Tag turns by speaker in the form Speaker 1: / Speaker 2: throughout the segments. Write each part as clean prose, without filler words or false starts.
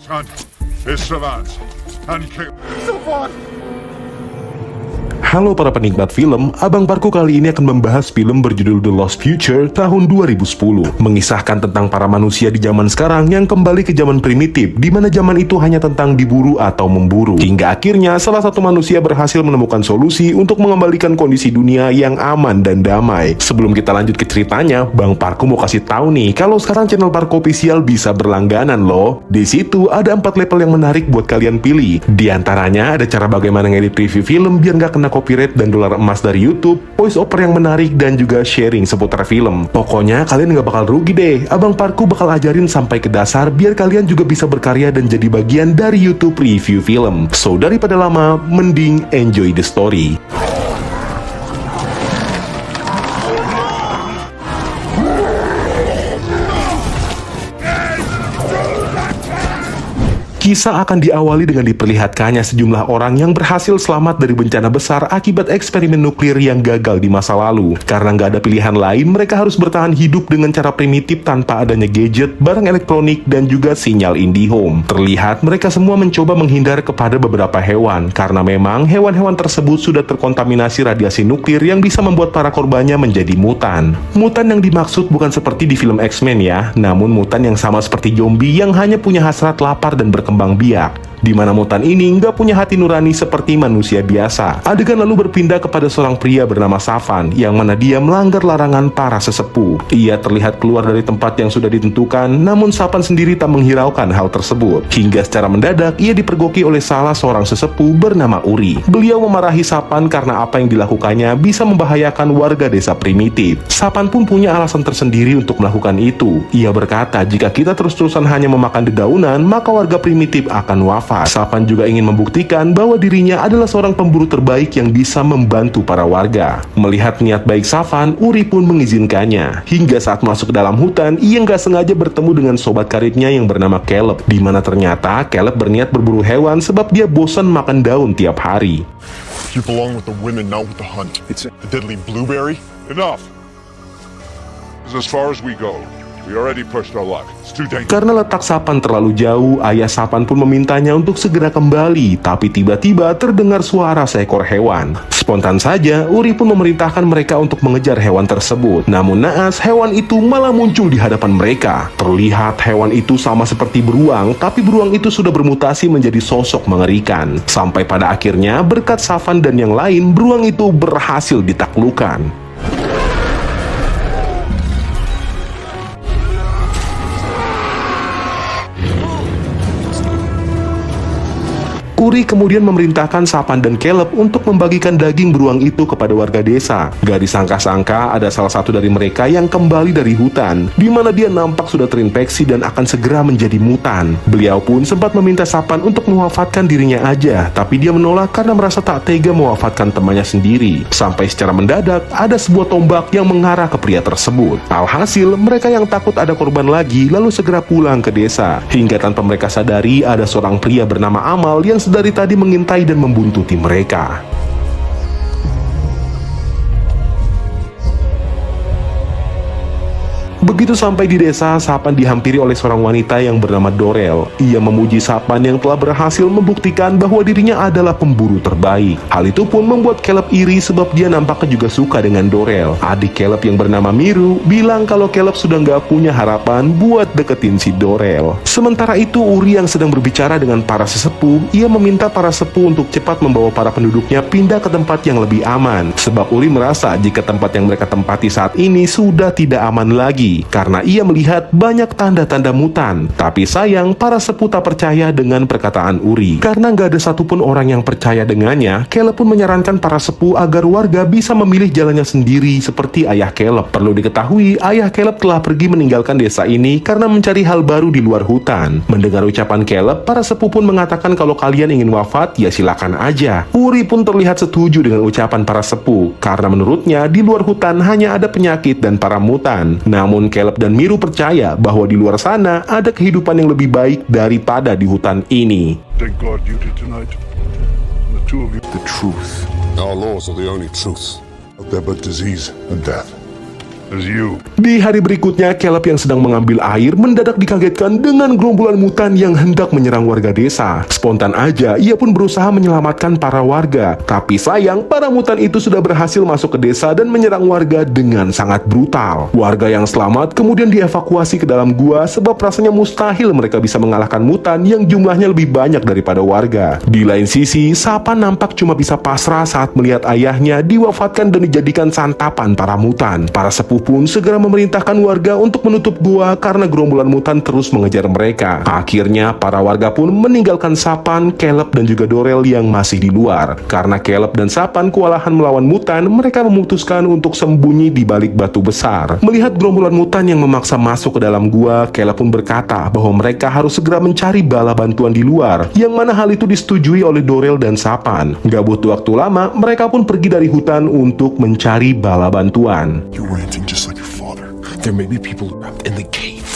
Speaker 1: hunt is Savant and Savant!
Speaker 2: Halo para penikmat film, Abang Parko kali ini akan membahas film berjudul The Lost Future tahun 2010. Mengisahkan tentang para manusia di zaman sekarang yang kembali ke zaman primitif, di mana zaman itu hanya tentang diburu atau memburu. Hingga akhirnya salah satu manusia berhasil menemukan solusi untuk mengembalikan kondisi dunia yang aman dan damai. Sebelum kita lanjut ke ceritanya, Bang Parko mau kasih tahu nih, kalau sekarang channel Parko Official bisa berlangganan loh. Di situ ada 4 level yang menarik buat kalian pilih. Di antaranya ada cara bagaimana ngedit review film biar nggak kena copyright dan dolar emas dari YouTube, voice over yang menarik, dan juga sharing seputar film. Pokoknya kalian nggak bakal rugi deh. Abang Parko bakal ajarin sampai ke dasar biar kalian juga bisa berkarya dan jadi bagian dari YouTube review film. So daripada lama, mending enjoy the story. Kisah akan diawali dengan diperlihatkannya sejumlah orang yang berhasil selamat dari bencana besar akibat eksperimen nuklir yang gagal di masa lalu. Karena nggak ada pilihan lain, mereka harus bertahan hidup dengan cara primitif tanpa adanya gadget, barang elektronik, dan juga sinyal IndiHome. Terlihat mereka semua mencoba menghindar kepada beberapa hewan, karena memang hewan-hewan tersebut sudah terkontaminasi radiasi nuklir yang bisa membuat para korbannya menjadi mutan. Mutan yang dimaksud bukan seperti di film X-Men ya, namun mutan yang sama seperti zombie yang hanya punya hasrat lapar dan berkembang biak. Di mana mutan ini nggak punya hati nurani seperti manusia biasa. Adegan lalu berpindah kepada seorang pria bernama Savan, yang mana dia melanggar larangan para sesepuh. Ia terlihat keluar dari tempat yang sudah ditentukan, namun Savan sendiri tak menghiraukan hal tersebut. Hingga secara mendadak, ia dipergoki oleh salah seorang sesepuh bernama Uri. Beliau memarahi Savan karena apa yang dilakukannya bisa membahayakan warga desa primitif. Savan pun punya alasan tersendiri untuk melakukan itu. Ia berkata, jika kita terus-terusan hanya memakan dedaunan, maka warga primitif akan wafat. Savan juga ingin membuktikan bahwa dirinya adalah seorang pemburu terbaik yang bisa membantu para warga. Melihat niat baik Savan, Uri pun mengizinkannya. Hingga saat masuk ke dalam hutan, ia nggak sengaja bertemu dengan sobat karibnya yang bernama Caleb, di mana ternyata Caleb berniat berburu hewan sebab dia bosan makan daun tiap hari.
Speaker 1: You belong with the women, not with the hunt. It's a deadly blueberry. Enough. As far as we go. We already pushed our luck. It's too dangerous.
Speaker 2: Karena letak Savan terlalu jauh, ayah Savan pun memintanya untuk segera kembali, tapi tiba-tiba terdengar suara seekor hewan. Spontan saja, Uri pun memerintahkan mereka untuk mengejar hewan tersebut. Namun naas, hewan itu malah muncul di hadapan mereka. Terlihat hewan itu sama seperti beruang, tapi beruang itu sudah bermutasi menjadi sosok mengerikan. Sampai pada akhirnya, berkat Savan dan yang lain, beruang itu berhasil ditaklukkan. Uri kemudian memerintahkan Savan dan Caleb untuk membagikan daging beruang itu kepada warga desa. Gak disangka-sangka ada salah satu dari mereka yang kembali dari hutan, di mana dia nampak sudah terinfeksi dan akan segera menjadi mutan. Beliau pun sempat meminta Savan untuk mewafatkan dirinya aja, tapi dia menolak karena merasa tak tega mewafatkan temannya sendiri. Sampai secara mendadak ada sebuah tombak yang mengarah ke pria tersebut. Alhasil mereka yang takut ada korban lagi lalu segera pulang ke desa. Hingga tanpa mereka sadari ada seorang pria bernama Amal yang dari tadi mengintai dan membuntuti mereka. Begitu sampai di desa, Savan dihampiri oleh seorang wanita yang bernama Dorel. Ia memuji Savan yang telah berhasil membuktikan bahwa dirinya adalah pemburu terbaik. Hal itu pun membuat Caleb iri sebab dia nampaknya juga suka dengan Dorel. Adik Caleb yang bernama Miru bilang kalau Caleb sudah nggak punya harapan buat deketin si Dorel. Sementara itu Uri yang sedang berbicara dengan para sesepuh, ia meminta para sepuh untuk cepat membawa para penduduknya pindah ke tempat yang lebih aman. Sebab Uri merasa jika tempat yang mereka tempati saat ini sudah tidak aman lagi, karena ia melihat banyak tanda-tanda mutan. Tapi sayang, para sepuh tak percaya dengan perkataan Uri. Karena nggak ada satupun orang yang percaya dengannya, Caleb pun menyarankan para sepuh agar warga bisa memilih jalannya sendiri seperti ayah Caleb. Perlu diketahui, ayah Caleb telah pergi meninggalkan desa ini karena mencari hal baru di luar hutan. Mendengar ucapan Caleb, para sepuh pun mengatakan kalau kalian ingin wafat, ya silakan aja. Uri pun terlihat setuju dengan ucapan para sepuh, karena menurutnya di luar hutan hanya ada penyakit dan para mutan. Namun Caleb dan Miru percaya bahwa di luar sana ada kehidupan yang lebih baik daripada di hutan ini.
Speaker 1: Thank God you did tonight. The two of you. The truth.
Speaker 3: Our laws are the only truth.
Speaker 1: Out there but disease and death. There's you.
Speaker 2: Di hari berikutnya, Caleb yang sedang mengambil air mendadak dikagetkan dengan gerombolan mutan yang hendak menyerang warga desa. Spontan aja, ia pun berusaha menyelamatkan para warga. Tapi sayang, para mutan itu sudah berhasil masuk ke desa dan menyerang warga dengan sangat brutal. Warga yang selamat kemudian dievakuasi ke dalam gua sebab rasanya mustahil mereka bisa mengalahkan mutan yang jumlahnya lebih banyak daripada warga. Di lain sisi, Sapan nampak cuma bisa pasrah saat melihat ayahnya diwafatkan dan dijadikan santapan para mutan. Para sepuh pun segera memerintahkan warga untuk menutup gua karena gerombolan mutan terus mengejar mereka. Akhirnya para warga pun meninggalkan Sapan, Caleb dan juga Dorel yang masih di luar. Karena Caleb dan Sapan kewalahan melawan mutan, mereka memutuskan untuk sembunyi di balik batu besar. Melihat gerombolan mutan yang memaksa masuk ke dalam gua, Caleb pun berkata bahwa mereka harus segera mencari bala bantuan di luar, yang mana hal itu disetujui oleh Dorel dan Sapan. Gak butuh waktu lama, mereka pun pergi dari hutan untuk mencari bala bantuan.
Speaker 1: You're ranting just like your father.
Speaker 3: There may be people trapped in the cave.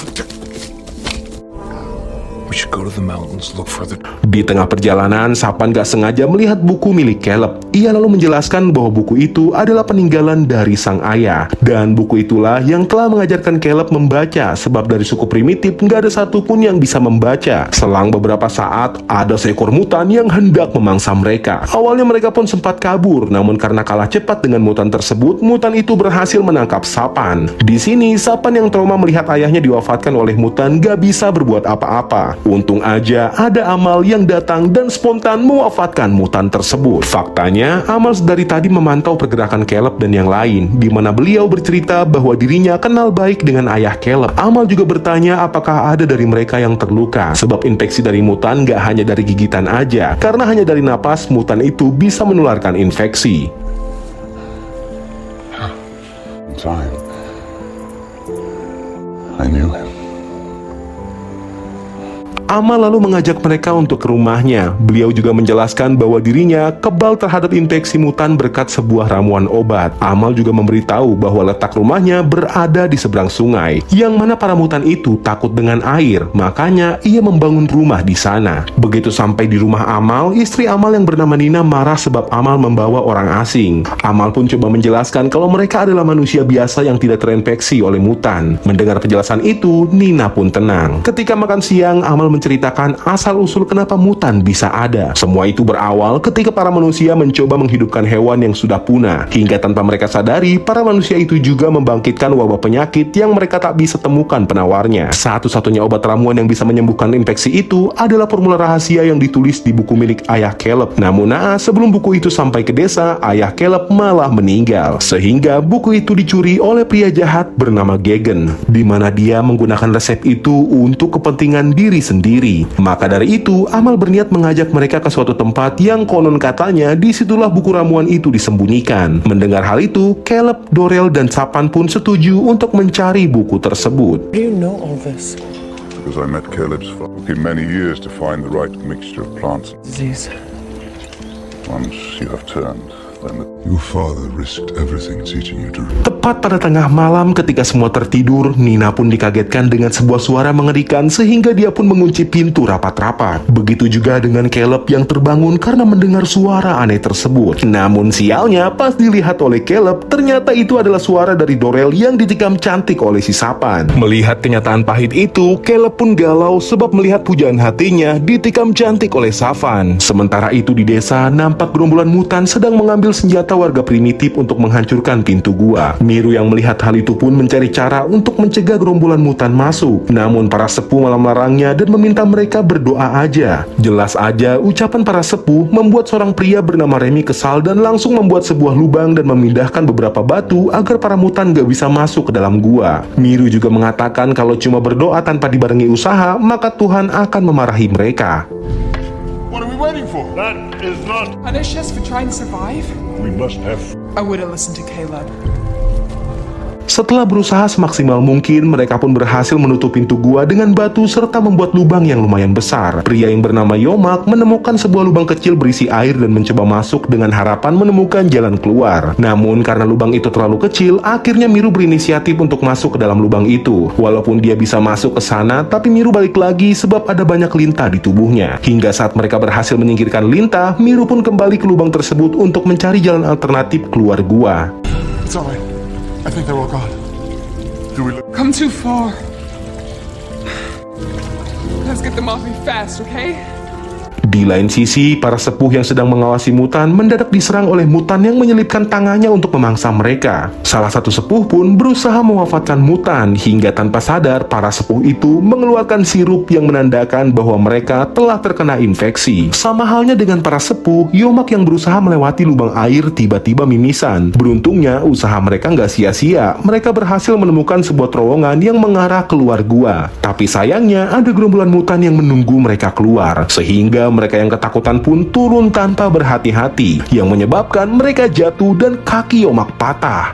Speaker 3: We should go to the mountains, look further.
Speaker 2: Di tengah perjalanan, Sapan gak sengaja melihat buku milik Caleb. Ia lalu menjelaskan bahwa buku itu adalah peninggalan dari sang ayah. Dan buku itulah yang telah mengajarkan Caleb membaca, sebab dari suku primitif gak ada satupun yang bisa membaca. Selang beberapa saat, ada seekor mutan yang hendak memangsa mereka. Awalnya mereka pun sempat kabur, namun karena kalah cepat dengan mutan tersebut, mutan itu berhasil menangkap Sapan. Di sini, Sapan yang trauma melihat ayahnya diwafatkan oleh mutan gak bisa berbuat apa-apa. Untung aja ada Amal yang datang dan spontan mewafatkan mutan tersebut. Faktanya, Amal dari tadi memantau pergerakan Caleb dan yang lain, di mana beliau bercerita bahwa dirinya kenal baik dengan ayah Caleb. Amal juga bertanya apakah ada dari mereka yang terluka, sebab infeksi dari mutan gak hanya dari gigitan aja, karena hanya dari napas mutan itu bisa menularkan infeksi.
Speaker 1: In time, I knew him.
Speaker 2: Amal lalu mengajak mereka untuk ke rumahnya. Beliau juga menjelaskan bahwa dirinya kebal terhadap infeksi mutan berkat sebuah ramuan obat. Amal juga memberitahu bahwa letak rumahnya berada di seberang sungai, yang mana para mutan itu takut dengan air, makanya ia membangun rumah di sana. Begitu sampai di rumah Amal, istri Amal yang bernama Nina marah sebab Amal membawa orang asing. Amal pun coba menjelaskan kalau mereka adalah manusia biasa yang tidak terinfeksi oleh mutan. Mendengar penjelasan itu, Nina pun tenang. Ketika makan siang, Amal menceritakan asal-usul kenapa mutan bisa ada. Semua itu berawal ketika para manusia mencoba menghidupkan hewan yang sudah punah. Hingga tanpa mereka sadari, para manusia itu juga membangkitkan wabah penyakit yang mereka tak bisa temukan penawarnya. Satu-satunya obat ramuan yang bisa menyembuhkan infeksi itu adalah formula rahasia yang ditulis di buku milik ayah Caleb. Namun naas, sebelum buku itu sampai ke desa, ayah Caleb malah meninggal. Sehingga buku itu dicuri oleh pria jahat bernama Gegen, di mana dia menggunakan resep itu untuk kepentingan diri sendiri. Maka dari itu, Amal berniat mengajak mereka ke suatu tempat yang konon katanya disitulah buku ramuan itu disembunyikan. Mendengar hal itu, Caleb, Dorel, dan Sapan pun setuju untuk mencari buku tersebut.
Speaker 3: How do you know all this?
Speaker 1: Because I met Caleb's father. It took him many years to find the right mixture of plants.
Speaker 3: Disease.
Speaker 1: Once you have turned, then your father risked everything teaching you to.
Speaker 2: Tepat pada tengah malam ketika semua tertidur, Nina pun dikagetkan dengan sebuah suara mengerikan sehingga dia pun mengunci pintu rapat-rapat. Begitu juga dengan Caleb yang terbangun karena mendengar suara aneh tersebut. Namun sialnya, pas dilihat oleh Caleb, ternyata itu adalah suara dari Dorel yang ditikam cantik oleh si Sapan. Melihat kenyataan pahit itu, Caleb pun galau sebab melihat pujaan hatinya ditikam cantik oleh Sapan. Sementara itu di desa, nampak gerombolan mutan sedang mengambil senjata warga primitif untuk menghancurkan pintu gua. Miru yang melihat hal itu pun mencari cara untuk mencegah gerombolan mutan masuk. Namun para sepuh malah melarangnya dan meminta mereka berdoa aja. Jelas aja ucapan para sepuh membuat seorang pria bernama Remy kesal dan langsung membuat sebuah lubang dan memindahkan beberapa batu agar para mutan gak bisa masuk ke dalam gua. Miru juga mengatakan kalau cuma berdoa tanpa dibarengi usaha, maka Tuhan akan memarahi mereka.
Speaker 1: What are we waiting for? That is not.
Speaker 4: Punish us for trying to survive?
Speaker 1: We must have.
Speaker 4: I would have listened to Caleb.
Speaker 2: Setelah berusaha semaksimal mungkin, mereka pun berhasil menutup pintu gua dengan batu serta membuat lubang yang lumayan besar. Pria yang bernama Yomak menemukan sebuah lubang kecil berisi air dan mencoba masuk dengan harapan menemukan jalan keluar. Namun karena lubang itu terlalu kecil, akhirnya Miru berinisiatif untuk masuk ke dalam lubang itu. Walaupun dia bisa masuk ke sana, tapi Miru balik lagi sebab ada banyak lintah di tubuhnya. Hingga saat mereka berhasil menyingkirkan lintah, Miru pun kembali ke lubang tersebut untuk mencari jalan alternatif keluar gua.
Speaker 1: It's alright. I think they're all gone. Do we
Speaker 4: Come too far. Let's get them off me fast, okay?
Speaker 2: Di lain sisi, para sepuh yang sedang mengawasi mutan mendadak diserang oleh mutan yang menyelipkan tangannya untuk memangsa mereka. Salah satu sepuh pun berusaha mewafatkan mutan, hingga tanpa sadar para sepuh itu mengeluarkan sirup yang menandakan bahwa mereka telah terkena infeksi. Sama halnya dengan para sepuh, Yomak yang berusaha melewati lubang air tiba-tiba mimisan. Beruntungnya, usaha mereka nggak sia-sia. Mereka berhasil menemukan sebuah terowongan yang mengarah keluar gua. Tapi sayangnya, ada gerombolan mutan yang menunggu mereka keluar, sehingga mereka yang ketakutan pun turun tanpa berhati-hati, yang menyebabkan mereka jatuh dan kaki Yomak patah.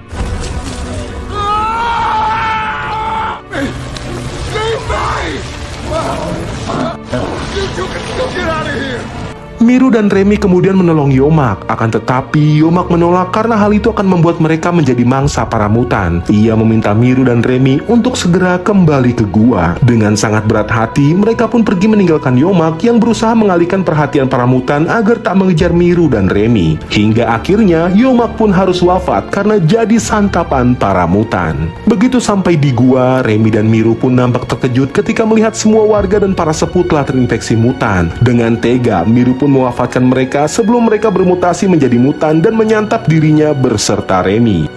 Speaker 2: Miru dan Remy kemudian menolong Yomak, akan tetapi Yomak menolak karena hal itu akan membuat mereka menjadi mangsa para mutan. Ia meminta Miru dan Remy untuk segera kembali ke gua. Dengan sangat berat hati, mereka pun pergi meninggalkan Yomak yang berusaha mengalihkan perhatian para mutan agar tak mengejar Miru dan Remy. Hingga akhirnya Yomak pun harus wafat karena jadi santapan para mutan. Begitu sampai di gua, Remy dan Miru pun nampak terkejut ketika melihat semua warga dan para sepuh telah terinfeksi mutan. Dengan tega, Miru pun mewafatkan mereka sebelum mereka bermutasi menjadi mutan dan menyantap dirinya berserta Remy.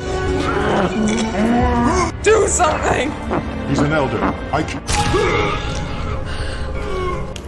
Speaker 4: Do something!
Speaker 1: He's an elder. I can...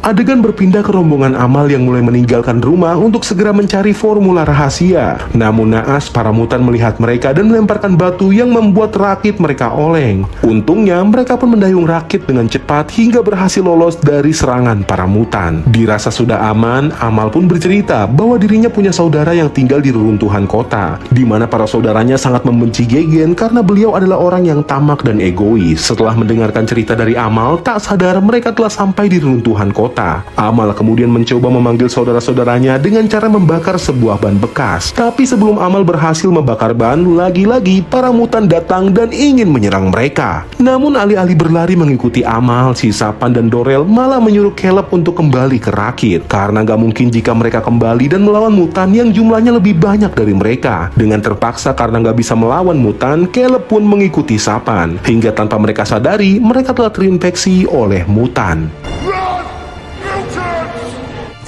Speaker 2: Adegan berpindah ke rombongan Amal yang mulai meninggalkan rumah untuk segera mencari formula rahasia. Namun naas para mutan melihat mereka dan melemparkan batu yang membuat rakit mereka oleng. Untungnya mereka pun mendayung rakit dengan cepat hingga berhasil lolos dari serangan para mutan. Dirasa sudah aman, Amal pun bercerita bahwa dirinya punya saudara yang tinggal di reruntuhan kota, di mana para saudaranya sangat membenci Gegen karena beliau adalah orang yang tamak dan egois. Setelah mendengarkan cerita dari Amal, tak sadar mereka telah sampai di reruntuhan kota. Amal kemudian mencoba memanggil saudara-saudaranya dengan cara membakar sebuah ban bekas. Tapi sebelum Amal berhasil membakar ban, lagi-lagi para mutan datang dan ingin menyerang mereka. Namun alih-alih berlari mengikuti Amal, si Sapan dan Dorel malah menyuruh Caleb untuk kembali ke rakit. Karena gak mungkin jika mereka kembali dan melawan mutan yang jumlahnya lebih banyak dari mereka. Dengan terpaksa karena gak bisa melawan mutan, Caleb pun mengikuti Sapan. Hingga tanpa mereka sadari, mereka telah terinfeksi oleh mutan.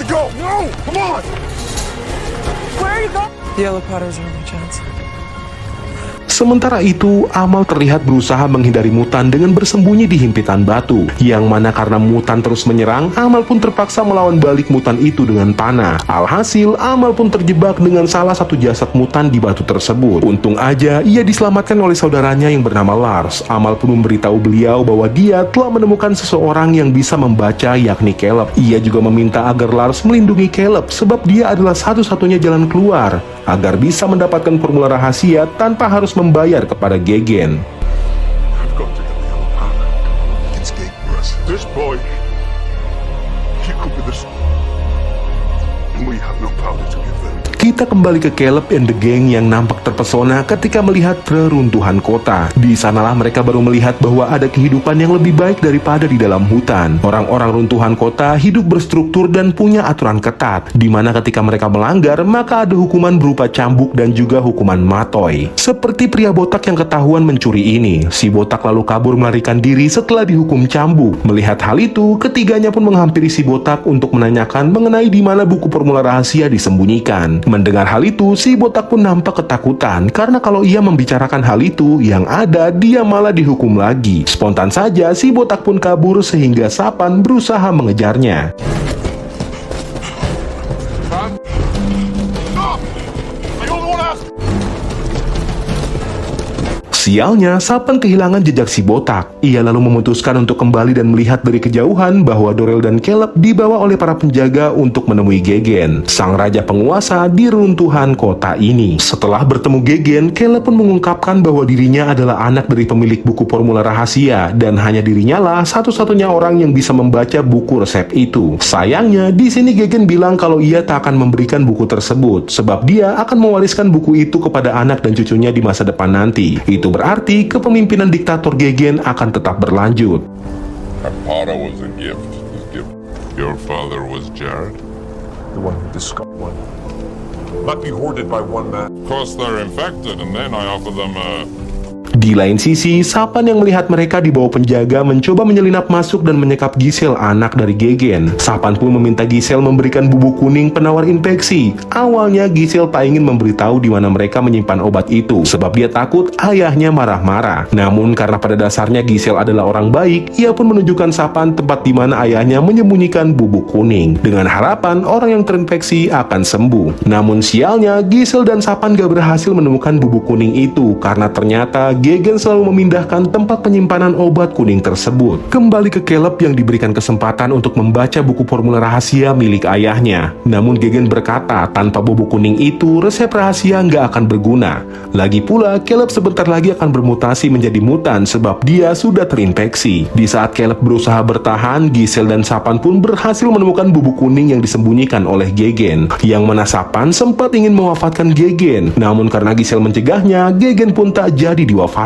Speaker 1: Go! No! Come on!
Speaker 4: The Yellow Potters are my chance.
Speaker 2: Sementara itu, Amal terlihat berusaha menghindari mutan dengan bersembunyi di himpitan batu, yang mana karena mutan terus menyerang, Amal pun terpaksa melawan balik mutan itu dengan panah. Alhasil, Amal pun terjebak dengan salah satu jasad mutan di batu tersebut. Untung aja, ia diselamatkan oleh saudaranya yang bernama Lars. Amal pun memberitahu beliau bahwa dia telah menemukan seseorang yang bisa membaca, yakni Caleb. Ia juga meminta agar Lars melindungi Caleb, sebab dia adalah satu-satunya jalan keluar, agar bisa mendapatkan formula rahasia tanpa harus membayar kepada Gegen.
Speaker 1: I've got to get the yellow powder. It's dangerous. This boy, he could be this, and we have no powder to give them.
Speaker 2: Kita kembali ke Caleb and the gang yang nampak terpesona ketika melihat reruntuhan kota. Di sanalah mereka baru melihat bahwa ada kehidupan yang lebih baik daripada di dalam hutan. Orang-orang runtuhan kota hidup berstruktur dan punya aturan ketat, di mana ketika mereka melanggar, maka ada hukuman berupa cambuk dan juga hukuman matoy. Seperti pria botak yang ketahuan mencuri ini, si botak lalu kabur melarikan diri setelah dihukum cambuk. Melihat hal itu, ketiganya pun menghampiri si botak untuk menanyakan mengenai di mana buku formula rahasia disembunyikan. Mendengar hal itu, si botak pun nampak ketakutan karena kalau ia membicarakan hal itu, yang ada dia malah dihukum lagi. Spontan saja si botak pun kabur sehingga Sapan berusaha mengejarnya. Sialnya, Sapan kehilangan jejak si botak. Ia lalu memutuskan untuk kembali dan melihat dari kejauhan bahwa Dorel dan Caleb dibawa oleh para penjaga untuk menemui Gegen, sang raja penguasa di runtuhan kota ini. Setelah bertemu Gegen, Caleb pun mengungkapkan bahwa dirinya adalah anak dari pemilik buku formula rahasia dan hanya dirinya lah satu-satunya orang yang bisa membaca buku resep itu. Sayangnya, di sini Gegen bilang kalau ia tak akan memberikan buku tersebut sebab dia akan mewariskan buku itu kepada anak dan cucunya di masa depan nanti. Itu berarti kepemimpinan diktator Gegen akan tetap berlanjut.
Speaker 1: Harpada was a gift. Your father was Jared?
Speaker 3: The one who discovered one. Might be hoarded by one man.
Speaker 1: Of course they're infected, and then I offer them a...
Speaker 2: Di lain sisi, Sapan yang melihat mereka di bawah penjaga mencoba menyelinap masuk dan menyekap Giselle, anak dari Gegen. Sapan pun meminta Giselle memberikan bubuk kuning penawar infeksi. Awalnya Giselle tak ingin memberitahu di mana mereka menyimpan obat itu, sebab dia takut ayahnya marah-marah. Namun karena pada dasarnya Giselle adalah orang baik, ia pun menunjukkan Sapan tempat di mana ayahnya menyembunyikan bubuk kuning, dengan harapan orang yang terinfeksi akan sembuh. Namun sialnya, Giselle dan Sapan gak berhasil menemukan bubuk kuning itu, karena ternyata Gegen selalu memindahkan tempat penyimpanan obat kuning tersebut. Kembali ke Caleb yang diberikan kesempatan untuk membaca buku formula rahasia milik ayahnya. Namun Gegen berkata tanpa bubuk kuning itu resep rahasia nggak akan berguna. Lagi pula Caleb sebentar lagi akan bermutasi menjadi mutan sebab dia sudah terinfeksi. Di saat Caleb berusaha bertahan, Giselle dan Sapan pun berhasil menemukan bubuk kuning yang disembunyikan oleh Gegen. Yang mana Sapan sempat ingin mewafatkan Gegen, namun karena Giselle mencegahnya, Gegen pun tak jadi diwafatkan.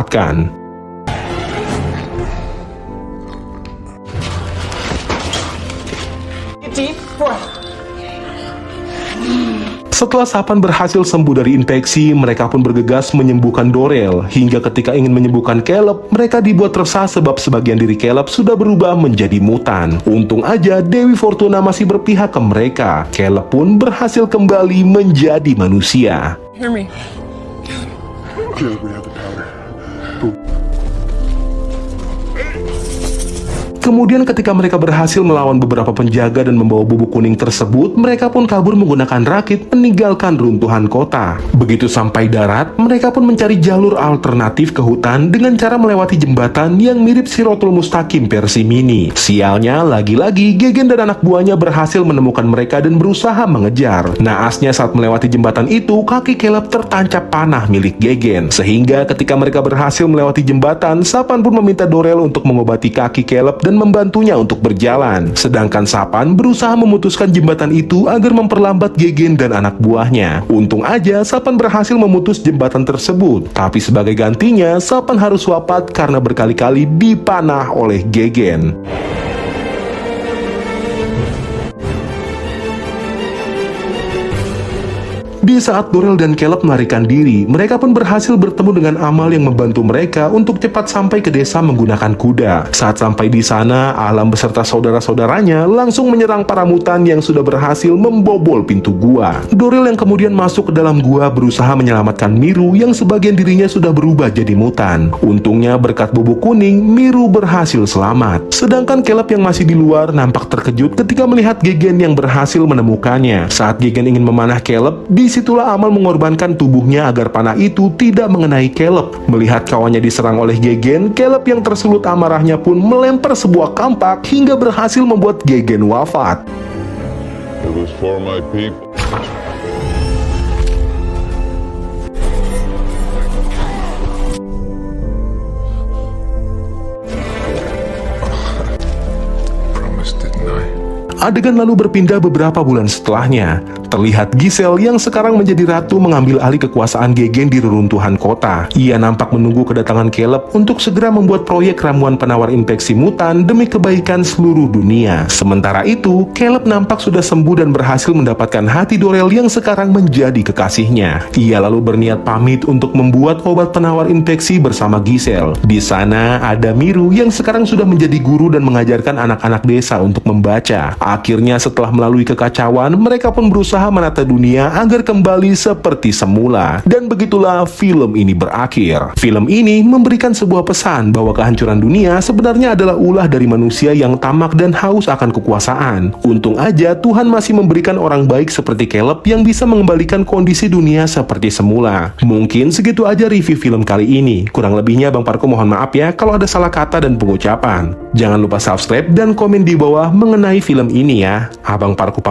Speaker 2: Setelah Sapan berhasil sembuh dari infeksi, mereka pun bergegas menyembuhkan Dorel. Hingga ketika ingin menyembuhkan Caleb, mereka dibuat resah sebab sebagian diri Caleb sudah berubah menjadi mutan. Untung aja Dewi Fortuna masih berpihak ke mereka. Caleb pun berhasil kembali menjadi manusia.
Speaker 4: Hear me.
Speaker 3: Caleb, we have the powder.
Speaker 2: Kemudian ketika mereka berhasil melawan beberapa penjaga dan membawa bubuk kuning tersebut, mereka pun kabur menggunakan rakit meninggalkan runtuhan kota. Begitu sampai darat, mereka pun mencari jalur alternatif ke hutan dengan cara melewati jembatan yang mirip Siratul Mustaqim versi mini. Sialnya, lagi-lagi Gegen dan anak buahnya berhasil menemukan mereka dan berusaha mengejar. Naasnya saat melewati jembatan itu, kaki Caleb tertancap panah milik Gegen. Sehingga ketika mereka berhasil melewati jembatan, Sapan pun meminta Dorel untuk mengobati kaki Caleb dan membantunya untuk berjalan. Sedangkan Sapan berusaha memutuskan jembatan itu agar memperlambat Gegen dan anak buahnya. Untung aja Sapan berhasil memutus jembatan tersebut. Tapi sebagai gantinya, Sapan harus wafat karena berkali-kali dipanah oleh Gegen. Di saat Dorel dan Caleb melarikan diri, mereka pun berhasil bertemu dengan Amal yang membantu mereka untuk cepat sampai ke desa menggunakan kuda. Saat sampai di sana, Alam beserta saudara-saudaranya langsung menyerang para mutan yang sudah berhasil membobol pintu gua. Dorel yang kemudian masuk ke dalam gua berusaha menyelamatkan Miru yang sebagian dirinya sudah berubah jadi mutan. Untungnya berkat bubuk kuning, Miru berhasil selamat. Sedangkan Caleb yang masih di luar nampak terkejut ketika melihat Gegen yang berhasil menemukannya. Saat Gegen ingin memanah Caleb, disitulah Amal mengorbankan tubuhnya agar panah itu tidak mengenai Caleb. Melihat kawannya diserang oleh Gegen, Caleb yang tersulut amarahnya pun melempar sebuah kampak hingga berhasil membuat Gegen wafat.
Speaker 1: It was for my people.
Speaker 3: Promise, didn't I?
Speaker 2: Adegan lalu berpindah beberapa bulan setelahnya. Terlihat Giselle yang sekarang menjadi ratu mengambil alih kekuasaan Gegen di reruntuhan kota. Ia nampak menunggu kedatangan Caleb untuk segera membuat proyek ramuan penawar infeksi mutan demi kebaikan seluruh dunia. Sementara itu, Caleb nampak sudah sembuh dan berhasil mendapatkan hati Dorel yang sekarang menjadi kekasihnya. Ia lalu berniat pamit untuk membuat obat penawar infeksi bersama Giselle. Di sana ada Miru yang sekarang sudah menjadi guru dan mengajarkan anak-anak desa untuk membaca. Akhirnya setelah melalui kekacauan, mereka pun berusaha menata dunia agar kembali seperti semula. Dan begitulah film ini berakhir. Film ini memberikan sebuah pesan bahwa kehancuran dunia sebenarnya adalah ulah dari manusia yang tamak dan haus akan kekuasaan. Untung aja Tuhan masih memberikan orang baik seperti Caleb yang bisa mengembalikan kondisi dunia seperti semula. Mungkin segitu aja review film kali ini. Kurang lebihnya Bang Parko mohon maaf ya kalau ada salah kata dan pengucapan. Jangan lupa subscribe dan komen di bawah mengenai film ini ya. Abang Parko pamit.